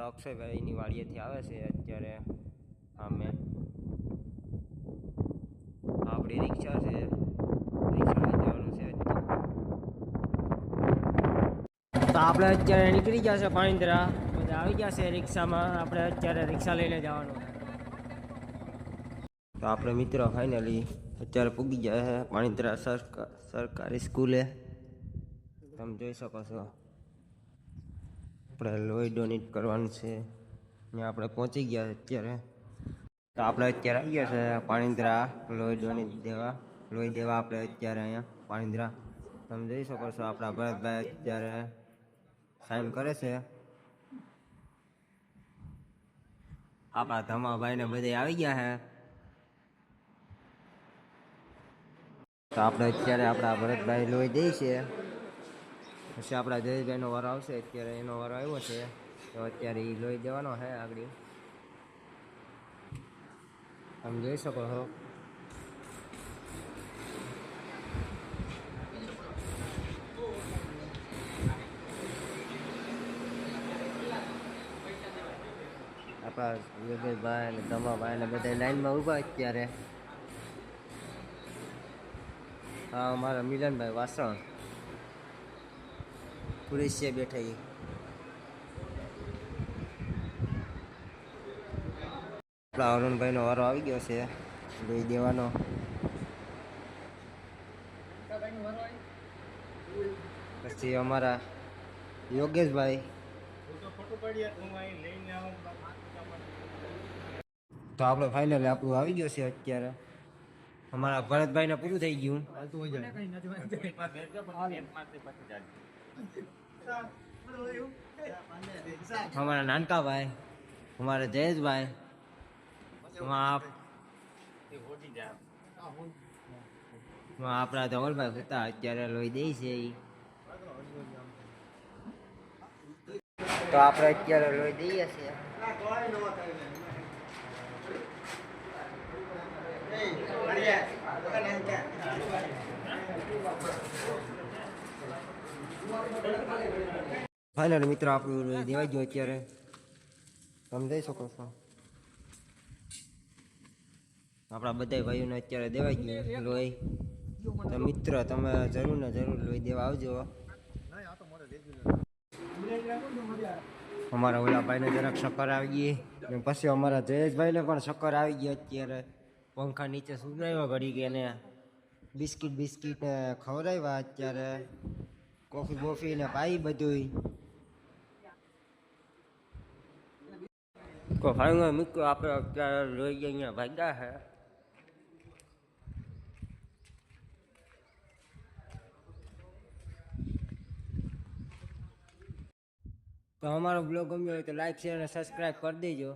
અમારા અક્ષયભાઈની વાડીએથી આવે છે અત્યારે અમે આપણી રિક્ષા છે, રિક્ષા લઈ જવાનું છે. તો આપણે અત્યારે નીકળી ગયા છે પાણીંદરા, બધા આવી ગયા છે રિક્ષામાં. આપણે અત્યારે રિક્ષા લઈને જવાનું. તો આપણે મિત્રો ફાઇનલી અત્યારે પૂગી ગયા છે પાણીંદરા સરકારી સ્કૂલે. તમે જોઈ શકો છો આપણે લોહી ડોનેટ કરવાનું છે, ત્યાં આપણે પહોંચી ગયા અત્યારે. તો આપણે અત્યારે આવી ગયા છે પાણીંદરા લોહી ડોનેટ દેવા, લોહી દેવા આપણે અત્યારે અહીંયા પાણીંદરા. તમે જોઈ શકો છો આપણા ભરતભાઈ અત્યારે સાઈન કરે છે. આપણા ધમાભાઈ ને બધા આવી ગયા છે. તો આપણે અત્યારે આપણા ભરતભાઈ લોહી દે છે, પછી આપણા જયેશભાઈનો વારો આવશે. અત્યારે એનો વારો આવ્યો છે, તો અત્યારે એ લોહી દેવાનો છે આગળ. તમે જોઈ શકો છો આપણા યોગેશભાઈ ને ધમાભાઈ ને બધા લાઈનમાં ઊભા અત્યારે. હા, અમારા મિલનભાઈ વાસણ પોલીસ છે બેઠા. આપણા અરુણભાઈનો વારો આવી ગયો છે લોહી દેવાનો. પછી અમારા યોગેશભાઈ. તો આપણે ફાઇનલી આપણું આવી ગયો છે અત્યારે. અમારા ભરતભાઈને પૂરું થઈ ગયું. અમારા નાનકાભાઈ, અમારા જયેશભાઈ, આપણા ધવલભાઈ હતા અત્યારે લોહી દે છે. તો આપણે અત્યારે લોહી દઈએ છીએ. ફાઇનલી મિત્રો આપણું લોહી દેવાઈ ગયું અત્યારે. તમે જઈ શકો છો આપણા બધા ભાઈઓને અત્યારે દેવાઈ ગયું લોહી. તો મિત્ર તમે જરૂર ને જરૂર લોહી દેવા આવજો. અમારા ઓલા ભાઈને જરાક શક્કર આવી ગઈ, અને પછી અમારા જયેશભાઈને પણ શક્કર આવી ગઈ અત્યારે. પંખા નીચે સુવડાવ્યા ઘડી કે એને બિસ્કિટ ખવડાવ્યા અત્યારે. કોફી બોફી ને પાઈ બધું. ફાઈનલ મિત્રો આપણે અત્યારે લોહી અહીંયા ભાગ્યા છે. તો અમારો બ્લોગ ગમ્યો હોય તો લાઈક શેર અને સબસ્ક્રાઈબ કરી દેજો.